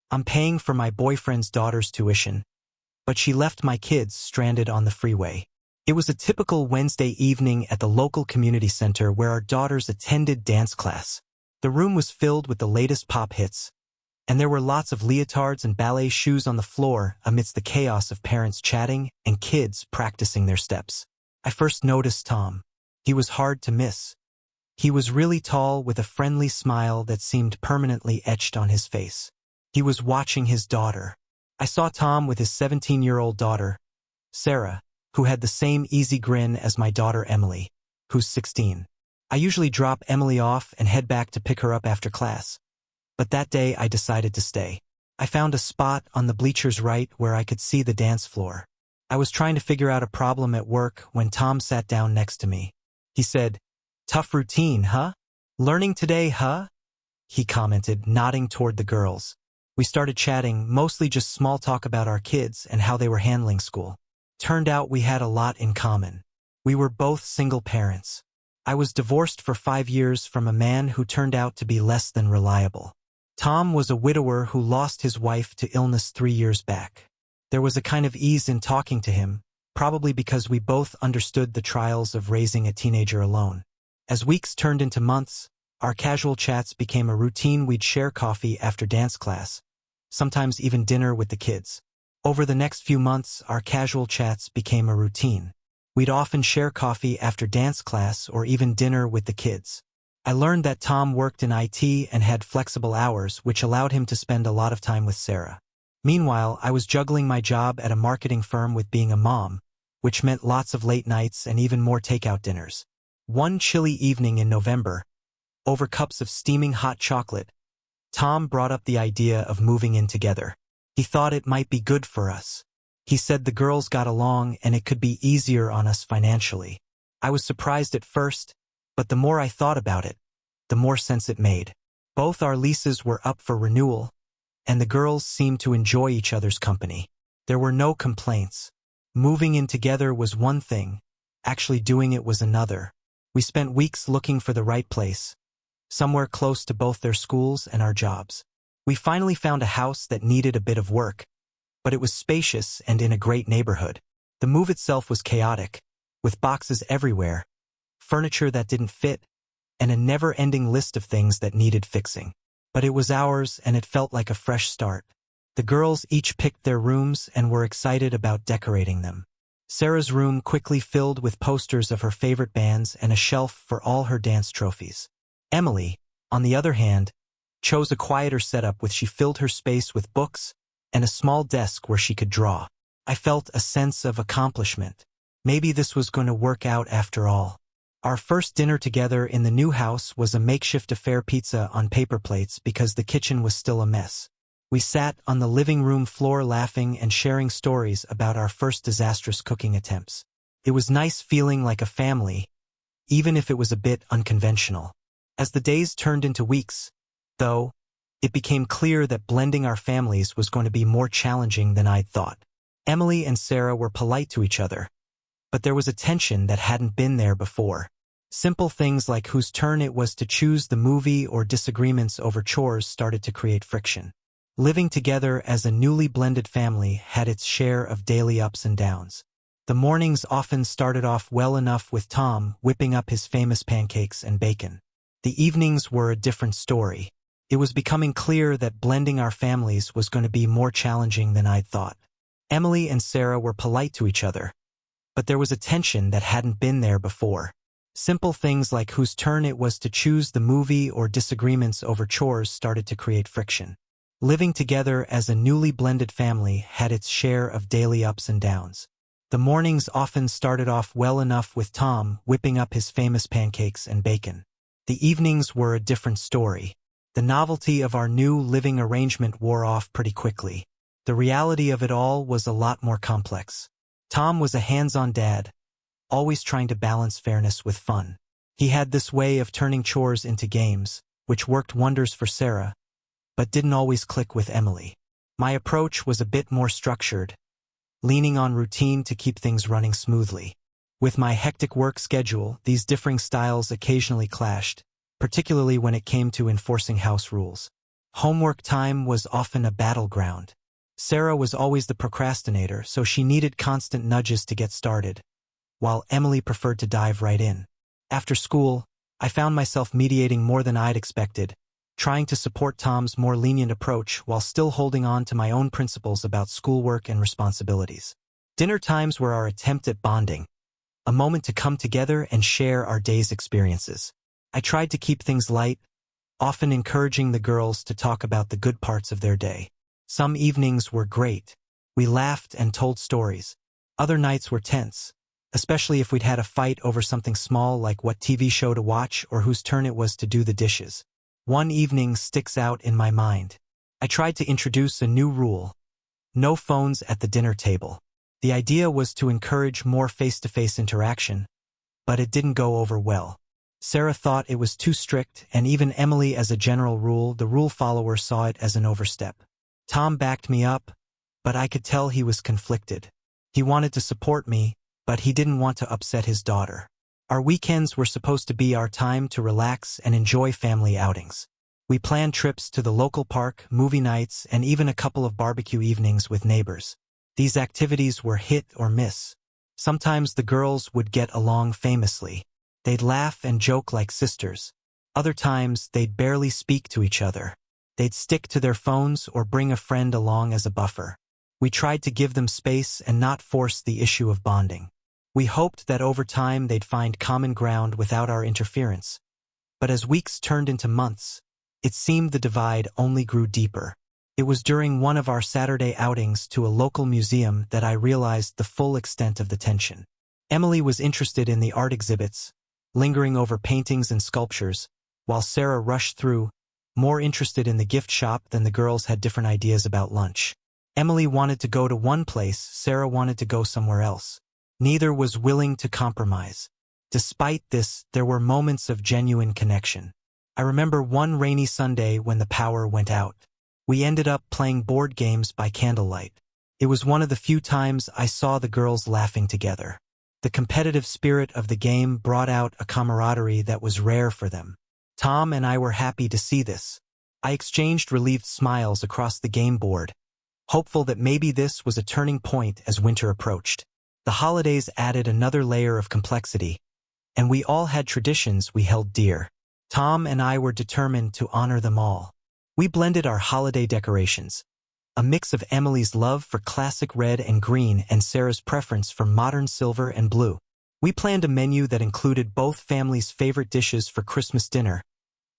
I'm paying for my boyfriend's daughter's tuition, but she left my kids stranded on the freeway. It was a typical Wednesday evening at the local community center where our daughters attended dance class. The room was filled with the latest pop hits, and there were lots of leotards and ballet shoes on the floor amidst the chaos of parents chatting and kids practicing their steps. I first noticed Tom. He was hard to miss. He was really tall with a friendly smile that seemed permanently etched on his face. He was watching his daughter. I saw Tom with his 17-year-old daughter, Sarah, who had the same easy grin as my daughter Emily, who's 16. I usually drop Emily off and head back to pick her up after class. But that day I decided to stay. I found a spot on the bleachers right where I could see the dance floor. I was trying to figure out a problem at work when Tom sat down next to me. He said, "Tough routine, huh? Learning today, huh?" he commented, nodding toward the girls. We started chatting, mostly just small talk about our kids and how they were handling school. Turned out we had a lot in common. We were both single parents. I was divorced for 5 years from a man who turned out to be less than reliable. Tom was a widower who lost his wife to illness 3 years back. There was a kind of ease in talking to him, probably because we both understood the trials of raising a teenager alone. As weeks turned into months, our casual chats became a routine. We'd share coffee after dance class, sometimes even dinner with the kids. Over the next few months, our casual chats became a routine. We'd often share coffee after dance class or even dinner with the kids. I learned that Tom worked in IT and had flexible hours, which allowed him to spend a lot of time with Sarah. Meanwhile, I was juggling my job at a marketing firm with being a mom, which meant lots of late nights and even more takeout dinners. One chilly evening in November, over cups of steaming hot chocolate, Tom brought up the idea of moving in together. He thought it might be good for us. He said the girls got along and it could be easier on us financially. I was surprised at first, but the more I thought about it, the more sense it made. Both our leases were up for renewal, and the girls seemed to enjoy each other's company. There were no complaints. Moving in together was one thing, actually doing it was another. We spent weeks looking for the right place, somewhere close to both their schools and our jobs. We finally found a house that needed a bit of work, but it was spacious and in a great neighborhood. The move itself was chaotic, with boxes everywhere, furniture that didn't fit, and a never-ending list of things that needed fixing. But it was ours, and it felt like a fresh start. The girls each picked their rooms and were excited about decorating them. Sarah's room quickly filled with posters of her favorite bands and a shelf for all her dance trophies. Emily, on the other hand, chose a quieter setup she filled her space with books and a small desk where she could draw. I felt a sense of accomplishment. Maybe this was going to work out after all. Our first dinner together in the new house was a makeshift affair, pizza on paper plates because the kitchen was still a mess. We sat on the living room floor laughing and sharing stories about our first disastrous cooking attempts. It was nice feeling like a family, even if it was a bit unconventional. As the days turned into weeks, though, it became clear that blending our families was going to be more challenging than I'd thought. Emily and Sarah were polite to each other, but there was a tension that hadn't been there before. Simple things like whose turn it was to choose the movie or disagreements over chores started to create friction. Living together as a newly blended family had its share of daily ups and downs. The mornings often started off well enough with Tom whipping up his famous pancakes and bacon. The evenings were a different story. It was becoming clear that blending our families was going to be more challenging than I'd thought. Emily and Sarah were polite to each other, but there was a tension that hadn't been there before. Simple things like whose turn it was to choose the movie or disagreements over chores started to create friction. Living together as a newly blended family had its share of daily ups and downs. The mornings often started off well enough with Tom whipping up his famous pancakes and bacon. The evenings were a different story. The novelty of our new living arrangement wore off pretty quickly. The reality of it all was a lot more complex. Tom was a hands-on dad, always trying to balance fairness with fun. He had this way of turning chores into games, which worked wonders for Sarah, but didn't always click with Emily. My approach was a bit more structured, leaning on routine to keep things running smoothly. With my hectic work schedule, these differing styles occasionally clashed, particularly when it came to enforcing house rules. Homework time was often a battleground. Sarah was always the procrastinator, so she needed constant nudges to get started, while Emily preferred to dive right in. After school, I found myself mediating more than I'd expected, trying to support Tom's more lenient approach while still holding on to my own principles about schoolwork and responsibilities. Dinner times were our attempt at bonding, a moment to come together and share our day's experiences. I tried to keep things light, often encouraging the girls to talk about the good parts of their day. Some evenings were great. We laughed and told stories. Other nights were tense, especially if we'd had a fight over something small like what TV show to watch or whose turn it was to do the dishes. One evening sticks out in my mind. I tried to introduce a new rule: no phones at the dinner table. The idea was to encourage more face-to-face interaction, but it didn't go over well. Sarah thought it was too strict, and even Emily, as a general rule, the rule follower, saw it as an overstep. Tom backed me up, but I could tell he was conflicted. He wanted to support me, but he didn't want to upset his daughter. Our weekends were supposed to be our time to relax and enjoy family outings. We planned trips to the local park, movie nights, and even a couple of barbecue evenings with neighbors. These activities were hit or miss. Sometimes the girls would get along famously. They'd laugh and joke like sisters. Other times, they'd barely speak to each other. They'd stick to their phones or bring a friend along as a buffer. We tried to give them space and not force the issue of bonding. We hoped that over time they'd find common ground without our interference. But as weeks turned into months, it seemed the divide only grew deeper. It was during one of our Saturday outings to a local museum that I realized the full extent of the tension. Emily was interested in the art exhibits, lingering over paintings and sculptures, while Sarah rushed through, more interested in the gift shop than the girls had different ideas about lunch. Emily wanted to go to one place, Sarah wanted to go somewhere else. Neither was willing to compromise. Despite this, there were moments of genuine connection. I remember one rainy Sunday when the power went out. We ended up playing board games by candlelight. It was one of the few times I saw the girls laughing together. The competitive spirit of the game brought out a camaraderie that was rare for them. Tom and I were happy to see this. I exchanged relieved smiles across the game board, hopeful that maybe this was a turning point as winter approached. The holidays added another layer of complexity, and we all had traditions we held dear. Tom and I were determined to honor them all. We blended our holiday decorations, a mix of Emily's love for classic red and green and Sarah's preference for modern silver and blue. We planned a menu that included both families' favorite dishes for Christmas dinner,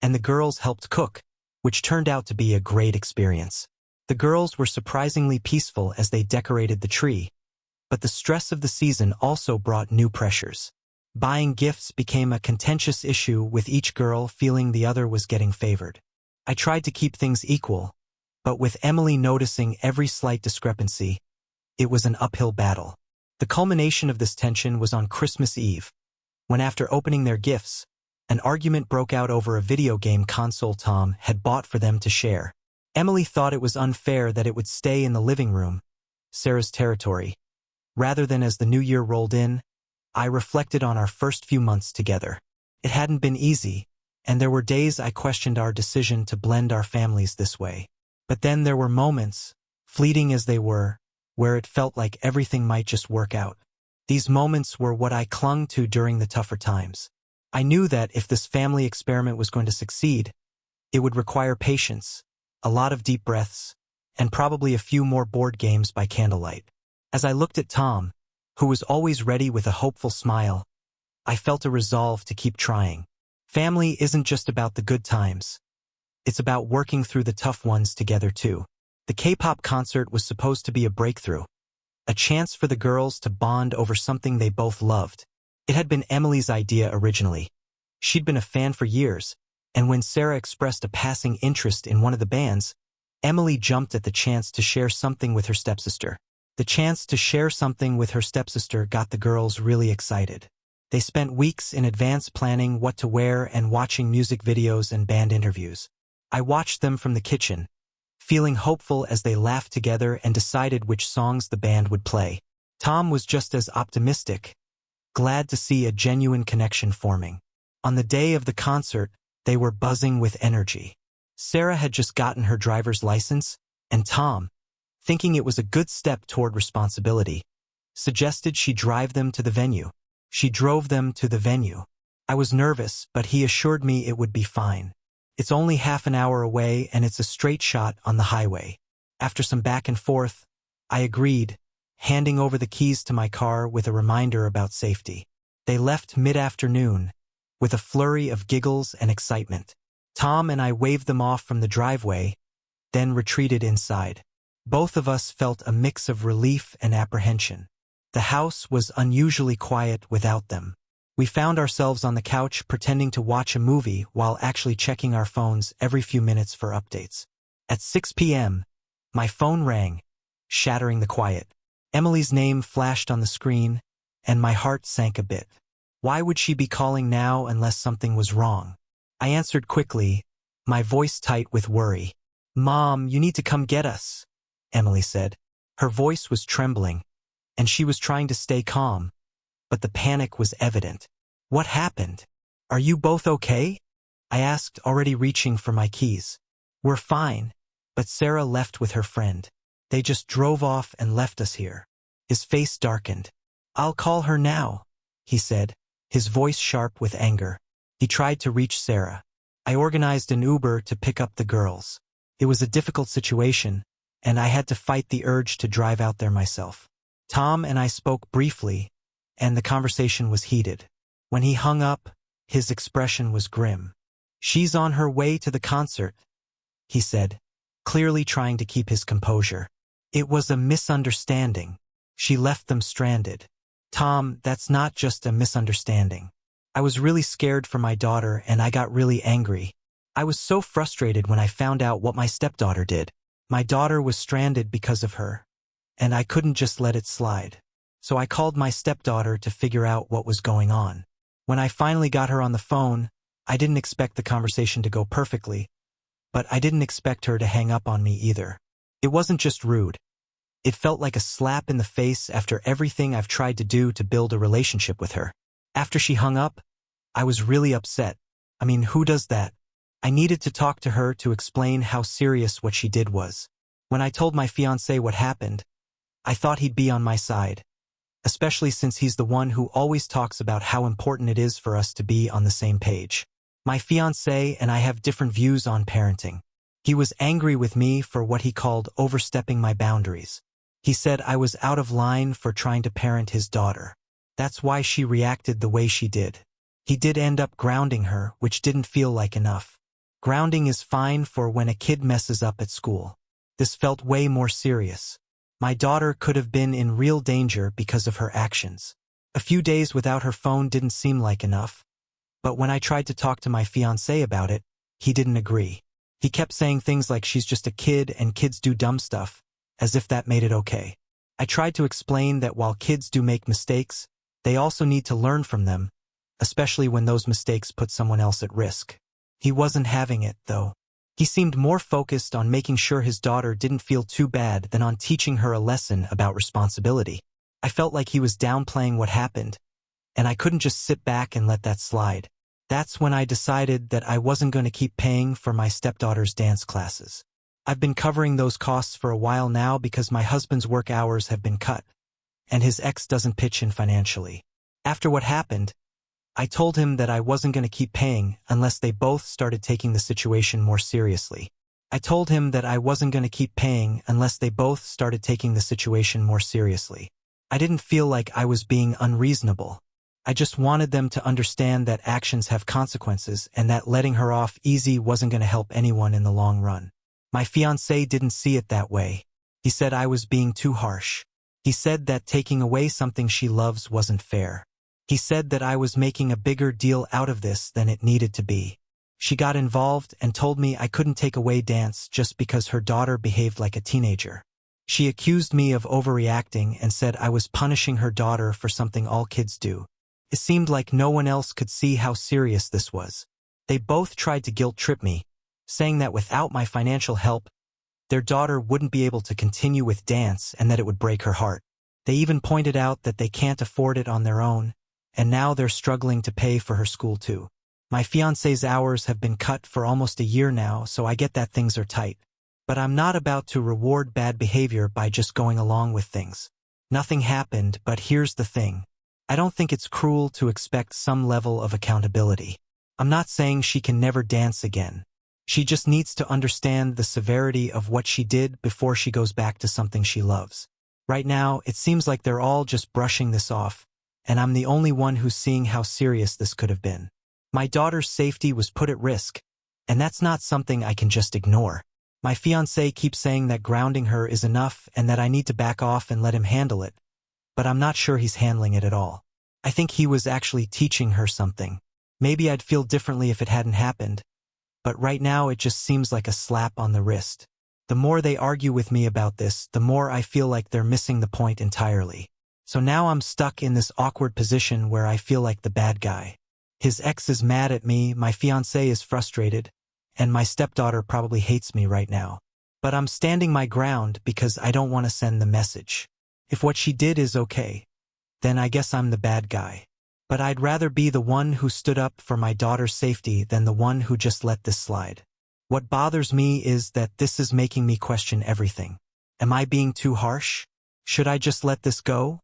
and the girls helped cook, which turned out to be a great experience. The girls were surprisingly peaceful as they decorated the tree, but the stress of the season also brought new pressures. Buying gifts became a contentious issue, with each girl feeling the other was getting favored. I tried to keep things equal, but with Emily noticing every slight discrepancy, it was an uphill battle. The culmination of this tension was on Christmas Eve, when after opening their gifts, an argument broke out over a video game console Tom had bought for them to share. Emily thought it was unfair that it would stay in the living room, Sarah's territory. Rather than as the new year rolled in, I reflected on our first few months together. It hadn't been easy, and there were days I questioned our decision to blend our families this way. But then there were moments, fleeting as they were, where it felt like everything might just work out. These moments were what I clung to during the tougher times. I knew that if this family experiment was going to succeed, it would require patience, a lot of deep breaths, and probably a few more board games by candlelight. As I looked at Tom, who was always ready with a hopeful smile, I felt a resolve to keep trying. Family isn't just about the good times. It's about working through the tough ones together too. The K-pop concert was supposed to be a breakthrough, a chance for the girls to bond over something they both loved. It had been Emily's idea originally. She'd been a fan for years, and when Sarah expressed a passing interest in one of the bands, Emily jumped at the chance to share something with her stepsister. The chance to share something with her stepsister got the girls really excited. They spent weeks in advance planning what to wear and watching music videos and band interviews. I watched them from the kitchen, feeling hopeful as they laughed together and decided which songs the band would play. Tom was just as optimistic, glad to see a genuine connection forming. On the day of the concert, they were buzzing with energy. Sarah had just gotten her driver's license, and Tom, thinking it was a good step toward responsibility, suggested she drive them to the venue. She drove them to the venue. I was nervous, but he assured me it would be fine. It's only half an hour away and it's a straight shot on the highway. After some back and forth, I agreed, handing over the keys to my car with a reminder about safety. They left mid-afternoon, with a flurry of giggles and excitement. Tom and I waved them off from the driveway, then retreated inside. Both of us felt a mix of relief and apprehension. The house was unusually quiet without them. We found ourselves on the couch pretending to watch a movie while actually checking our phones every few minutes for updates. At 6 p.m., my phone rang, shattering the quiet. Emily's name flashed on the screen, and my heart sank a bit. Why would she be calling now unless something was wrong? I answered quickly, my voice tight with worry. "Mom, you need to come get us," Emily said. Her voice was trembling, and she was trying to stay calm, but the panic was evident. "What happened? Are you both okay?" I asked, already reaching for my keys. "We're fine," but Sarah left with her friend. "They just drove off and left us here." His face darkened. "I'll call her now," he said, his voice sharp with anger. He tried to reach Sarah. I organized an Uber to pick up the girls. It was a difficult situation, and I had to fight the urge to drive out there myself. Tom and I spoke briefly, and the conversation was heated. When he hung up, his expression was grim. "She's on her way to the concert," he said, clearly trying to keep his composure. "It was a misunderstanding. She left them stranded." "Tom, that's not just a misunderstanding. I was really scared for my daughter and I got really angry. I was so frustrated when I found out what my stepdaughter did. My daughter was stranded because of her, and I couldn't just let it slide. So I called my stepdaughter to figure out what was going on. When I finally got her on the phone, I didn't expect the conversation to go perfectly, but I didn't expect her to hang up on me either. It wasn't just rude. It felt like a slap in the face after everything I've tried to do to build a relationship with her. After she hung up, I was really upset. I mean, who does that? I needed to talk to her to explain how serious what she did was. When I told my fiancé what happened, I thought he'd be on my side, especially since he's the one who always talks about how important it is for us to be on the same page. My fiancé and I have different views on parenting. He was angry with me for what he called overstepping my boundaries. He said I was out of line for trying to parent his daughter. That's why she reacted the way she did. He did end up grounding her, which didn't feel like enough. Grounding is fine for when a kid messes up at school. This felt way more serious. My daughter could have been in real danger because of her actions. A few days without her phone didn't seem like enough, but when I tried to talk to my fiancé about it, he didn't agree. He kept saying things like she's just a kid and kids do dumb stuff, as if that made it okay. I tried to explain that while kids do make mistakes, they also need to learn from them, especially when those mistakes put someone else at risk. He wasn't having it, though. He seemed more focused on making sure his daughter didn't feel too bad than on teaching her a lesson about responsibility. I felt like he was downplaying what happened, and I couldn't just sit back and let that slide. That's when I decided that I wasn't going to keep paying for my stepdaughter's dance classes. I've been covering those costs for a while now because my husband's work hours have been cut, and his ex doesn't pitch in financially. After what happened, I told him that I wasn't going to keep paying unless they both started taking the situation more seriously. I told him that I wasn't going to keep paying unless they both started taking the situation more seriously. I didn't feel like I was being unreasonable. I just wanted them to understand that actions have consequences and that letting her off easy wasn't going to help anyone in the long run. My fiancé didn't see it that way. He said I was being too harsh. He said that taking away something she loves wasn't fair. He said that I was making a bigger deal out of this than it needed to be. She got involved and told me I couldn't take away dance just because her daughter behaved like a teenager. She accused me of overreacting and said I was punishing her daughter for something all kids do. It seemed like no one else could see how serious this was. They both tried to guilt-trip me, saying that without my financial help, their daughter wouldn't be able to continue with dance and that it would break her heart. They even pointed out that they can't afford it on their own, and now they're struggling to pay for her school too. My fiancé's hours have been cut for almost a year now, so I get that things are tight. But I'm not about to reward bad behavior by just going along with things. Nothing happened, but here's the thing. I don't think it's cruel to expect some level of accountability. I'm not saying she can never dance again. She just needs to understand the severity of what she did before she goes back to something she loves. Right now, it seems like they're all just brushing this off, and I'm the only one who's seeing how serious this could have been. My daughter's safety was put at risk, and that's not something I can just ignore. My fiancé keeps saying that grounding her is enough and that I need to back off and let him handle it, but I'm not sure he's handling it at all. I think he was actually teaching her something. Maybe I'd feel differently if it hadn't happened, but right now it just seems like a slap on the wrist. The more they argue with me about this, the more I feel like they're missing the point entirely. So now I'm stuck in this awkward position where I feel like the bad guy. His ex is mad at me, my fiancé is frustrated, and my stepdaughter probably hates me right now. But I'm standing my ground because I don't want to send the message. If what she did is okay, then I guess I'm the bad guy. But I'd rather be the one who stood up for my daughter's safety than the one who just let this slide. What bothers me is that this is making me question everything. Am I being too harsh? Should I just let this go?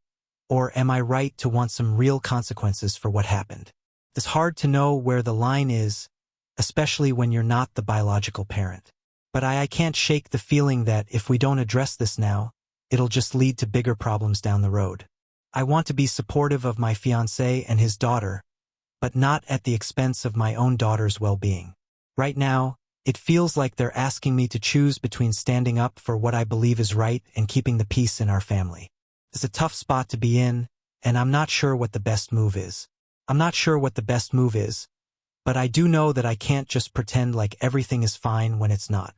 Or am I right to want some real consequences for what happened? It's hard to know where the line is, especially when you're not the biological parent. But I can't shake the feeling that if we don't address this now, it'll just lead to bigger problems down the road. I want to be supportive of my fiancé and his daughter, but not at the expense of my own daughter's well-being. Right now, it feels like they're asking me to choose between standing up for what I believe is right and keeping the peace in our family. It's a tough spot to be in, and I'm not sure what the best move is. But I do know that I can't just pretend like everything is fine when it's not.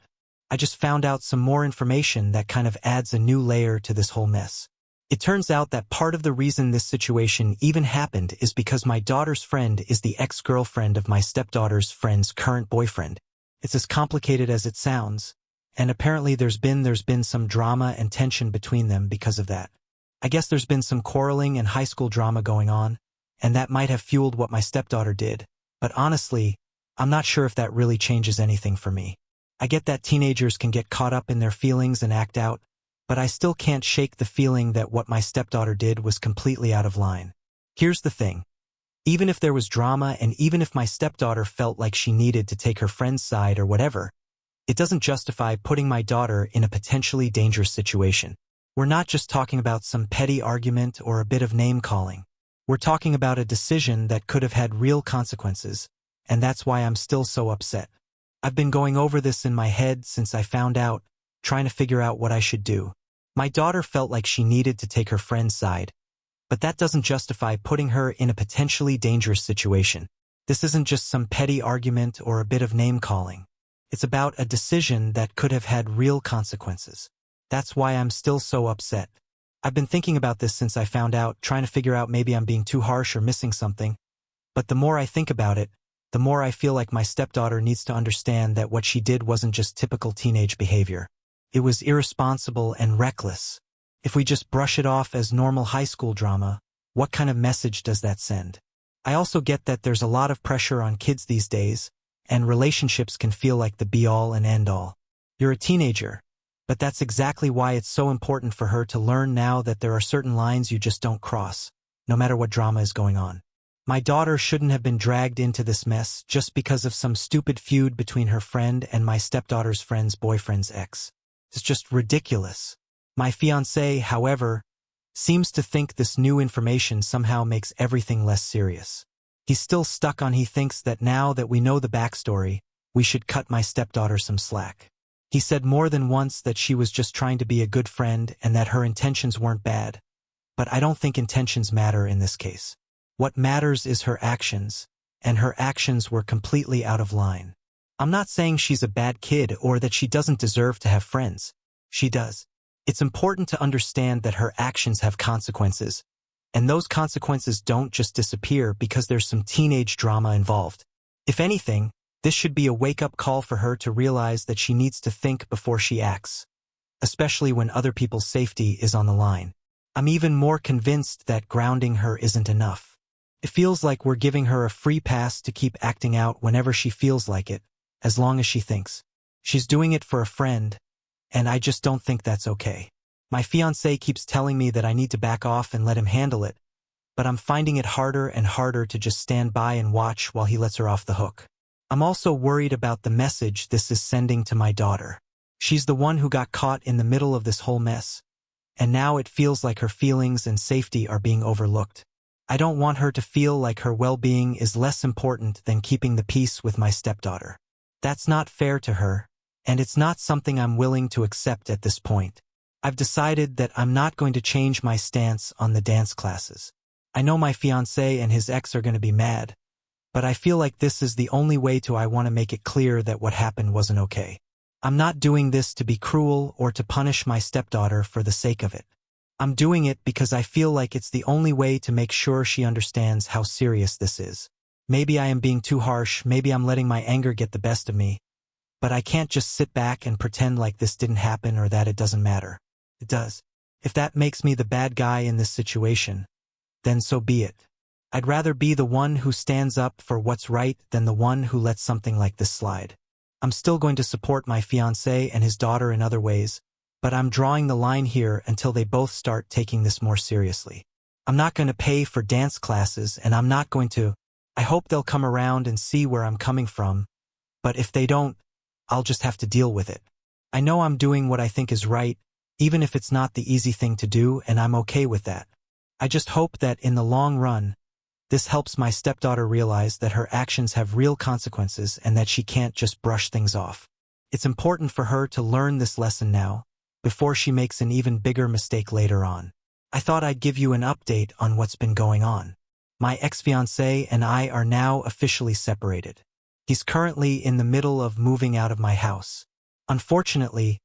I just found out some more information that kind of adds a new layer to this whole mess. It turns out that part of the reason this situation even happened is because my daughter's friend is the ex-girlfriend of my stepdaughter's friend's current boyfriend. It's as complicated as it sounds, and apparently there's been some drama and tension between them because of that. I guess there's been some quarreling and high school drama going on, and that might have fueled what my stepdaughter did. But honestly, I'm not sure if that really changes anything for me. I get that teenagers can get caught up in their feelings and act out, but I still can't shake the feeling that what my stepdaughter did was completely out of line. Here's the thing. Even if there was drama and even if my stepdaughter felt like she needed to take her friend's side or whatever, it doesn't justify putting my daughter in a potentially dangerous situation. We're not just talking about some petty argument or a bit of name-calling. We're talking about a decision that could have had real consequences, and that's why I'm still so upset. I've been going over this in my head since I found out, trying to figure out what I should do. My daughter felt like she needed to take her friend's side, but that doesn't justify putting her in a potentially dangerous situation. This isn't just some petty argument or a bit of name-calling. It's about a decision that could have had real consequences. That's why I'm still so upset. I've been thinking about this since I found out, trying to figure out maybe I'm being too harsh or missing something. But the more I think about it, the more I feel like my stepdaughter needs to understand that what she did wasn't just typical teenage behavior. It was irresponsible and reckless. If we just brush it off as normal high school drama, what kind of message does that send? I also get that there's a lot of pressure on kids these days, and relationships can feel like the be-all and end-all. You're a teenager. But that's exactly why it's so important for her to learn now that there are certain lines you just don't cross, no matter what drama is going on. My daughter shouldn't have been dragged into this mess just because of some stupid feud between her friend and my stepdaughter's friend's boyfriend's ex. It's just ridiculous. My fiancé, however, seems to think this new information somehow makes everything less serious. He's still stuck on he thinks that now that we know the backstory, we should cut my stepdaughter some slack. He said more than once that she was just trying to be a good friend and that her intentions weren't bad. But I don't think intentions matter in this case. What matters is her actions, and her actions were completely out of line. I'm not saying she's a bad kid or that she doesn't deserve to have friends. She does. It's important to understand that her actions have consequences, and those consequences don't just disappear because there's some teenage drama involved. If anything, this should be a wake-up call for her to realize that she needs to think before she acts, especially when other people's safety is on the line. I'm even more convinced that grounding her isn't enough. It feels like we're giving her a free pass to keep acting out whenever she feels like it, as long as she thinks she's doing it for a friend, and I just don't think that's okay. My fiancé keeps telling me that I need to back off and let him handle it, but I'm finding it harder and harder to just stand by and watch while he lets her off the hook. I'm also worried about the message this is sending to my daughter. She's the one who got caught in the middle of this whole mess, and now it feels like her feelings and safety are being overlooked. I don't want her to feel like her well-being is less important than keeping the peace with my stepdaughter. That's not fair to her, and it's not something I'm willing to accept at this point. I've decided that I'm not going to change my stance on the dance classes. I know my fiancé and his ex are going to be mad, but I feel like this is the only way I want to make it clear that what happened wasn't okay. I'm not doing this to be cruel or to punish my stepdaughter for the sake of it. I'm doing it because I feel like it's the only way to make sure she understands how serious this is. Maybe I am being too harsh, maybe I'm letting my anger get the best of me, but I can't just sit back and pretend like this didn't happen or that it doesn't matter. It does. If that makes me the bad guy in this situation, then so be it. I'd rather be the one who stands up for what's right than the one who lets something like this slide. I'm still going to support my fiancé and his daughter in other ways, but I'm drawing the line here until they both start taking this more seriously. I'm not going to pay for dance classes, and I'm not going to. I hope they'll come around and see where I'm coming from, but if they don't, I'll just have to deal with it. I know I'm doing what I think is right, even if it's not the easy thing to do, and I'm okay with that. I just hope that in the long run, this helps my stepdaughter realize that her actions have real consequences and that she can't just brush things off. It's important for her to learn this lesson now, before she makes an even bigger mistake later on. I thought I'd give you an update on what's been going on. My ex-fiancé and I are now officially separated. He's currently in the middle of moving out of my house. Unfortunately,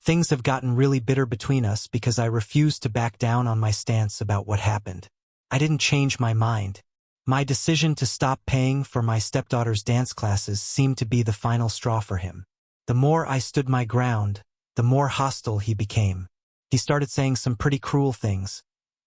things have gotten really bitter between us because I refused to back down on my stance about what happened. I didn't change my mind. My decision to stop paying for my stepdaughter's dance classes seemed to be the final straw for him. The more I stood my ground, the more hostile he became. He started saying some pretty cruel things,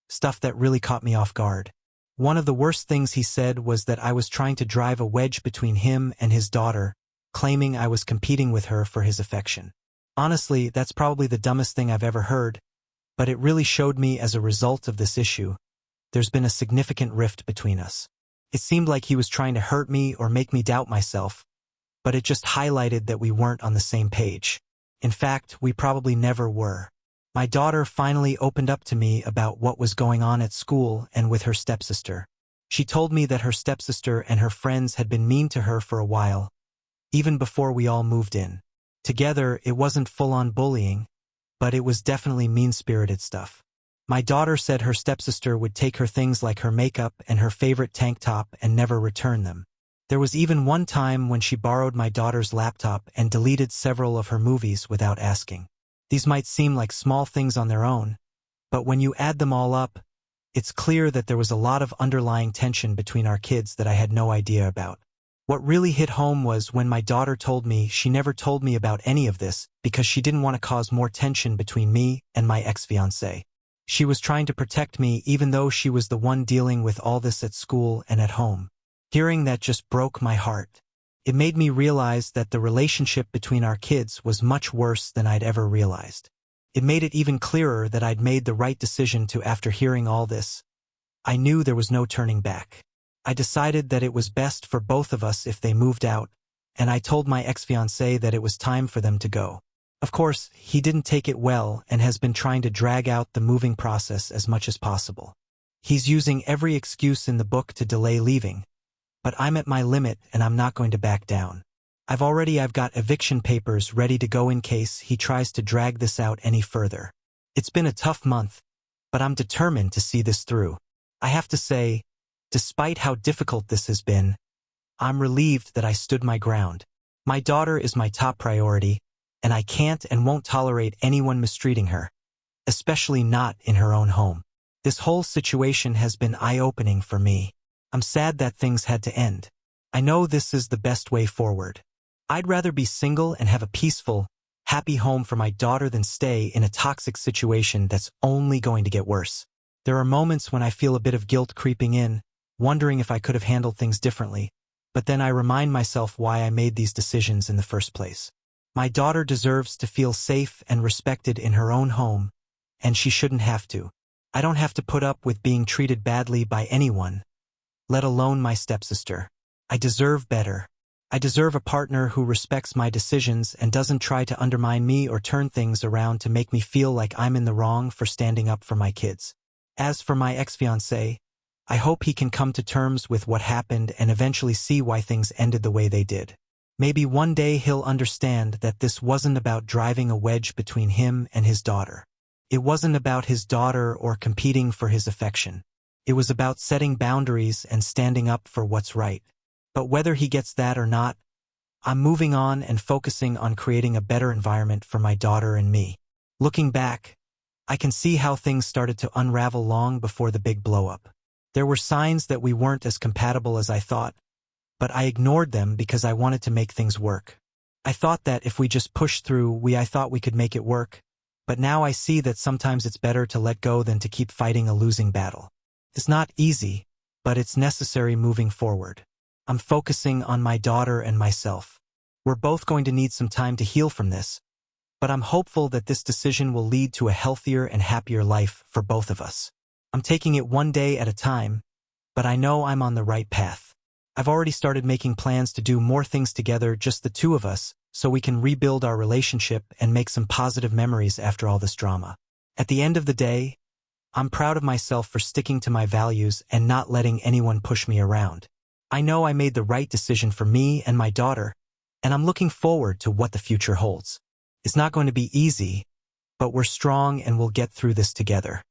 stuff that really caught me off guard. One of the worst things he said was that I was trying to drive a wedge between him and his daughter, claiming I was competing with her for his affection. Honestly, that's probably the dumbest thing I've ever heard, but it really showed me as a result of this issue, there's been a significant rift between us. It seemed like he was trying to hurt me or make me doubt myself, but it just highlighted that we weren't on the same page. In fact, we probably never were. My daughter finally opened up to me about what was going on at school and with her stepsister. She told me that her stepsister and her friends had been mean to her for a while, even before we all moved in. Together, it wasn't full-on bullying, but it was definitely mean-spirited stuff. My daughter said her stepsister would take her things like her makeup and her favorite tank top and never return them. There was even one time when she borrowed my daughter's laptop and deleted several of her movies without asking. These might seem like small things on their own, but when you add them all up, it's clear that there was a lot of underlying tension between our kids that I had no idea about. What really hit home was when my daughter told me she never told me about any of this because she didn't want to cause more tension between me and my ex-fiancé. She was trying to protect me even though she was the one dealing with all this at school and at home. Hearing that just broke my heart. It made me realize that the relationship between our kids was much worse than I'd ever realized. It made it even clearer that I'd made the right decision after hearing all this. I knew there was no turning back. I decided that it was best for both of us if they moved out, and I told my ex-fiancé that it was time for them to go. Of course, he didn't take it well and has been trying to drag out the moving process as much as possible. He's using every excuse in the book to delay leaving, but I'm at my limit and I'm not going to back down. I've got eviction papers ready to go in case he tries to drag this out any further. It's been a tough month, but I'm determined to see this through. I have to say, despite how difficult this has been, I'm relieved that I stood my ground. My daughter is my top priority, and I can't and won't tolerate anyone mistreating her, especially not in her own home. This whole situation has been eye-opening for me. I'm sad that things had to end. I know this is the best way forward. I'd rather be single and have a peaceful, happy home for my daughter than stay in a toxic situation that's only going to get worse. There are moments when I feel a bit of guilt creeping in, wondering if I could have handled things differently, but then I remind myself why I made these decisions in the first place. My daughter deserves to feel safe and respected in her own home, and she shouldn't have to. I don't have to put up with being treated badly by anyone, let alone my stepsister. I deserve better. I deserve a partner who respects my decisions and doesn't try to undermine me or turn things around to make me feel like I'm in the wrong for standing up for my kids. As for my ex-fiancé, I hope he can come to terms with what happened and eventually see why things ended the way they did. Maybe one day he'll understand that this wasn't about driving a wedge between him and his daughter. It wasn't about his daughter or competing for his affection. It was about setting boundaries and standing up for what's right. But whether he gets that or not, I'm moving on and focusing on creating a better environment for my daughter and me. Looking back, I can see how things started to unravel long before the big blow-up. There were signs that we weren't as compatible as I thought, but I ignored them because I wanted to make things work. I thought that if we just pushed through, I thought we could make it work, but now I see that sometimes it's better to let go than to keep fighting a losing battle. It's not easy, but it's necessary moving forward. I'm focusing on my daughter and myself. We're both going to need some time to heal from this, but I'm hopeful that this decision will lead to a healthier and happier life for both of us. I'm taking it one day at a time, but I know I'm on the right path. I've already started making plans to do more things together, just the two of us, so we can rebuild our relationship and make some positive memories after all this drama. At the end of the day, I'm proud of myself for sticking to my values and not letting anyone push me around. I know I made the right decision for me and my daughter, and I'm looking forward to what the future holds. It's not going to be easy, but we're strong and we'll get through this together.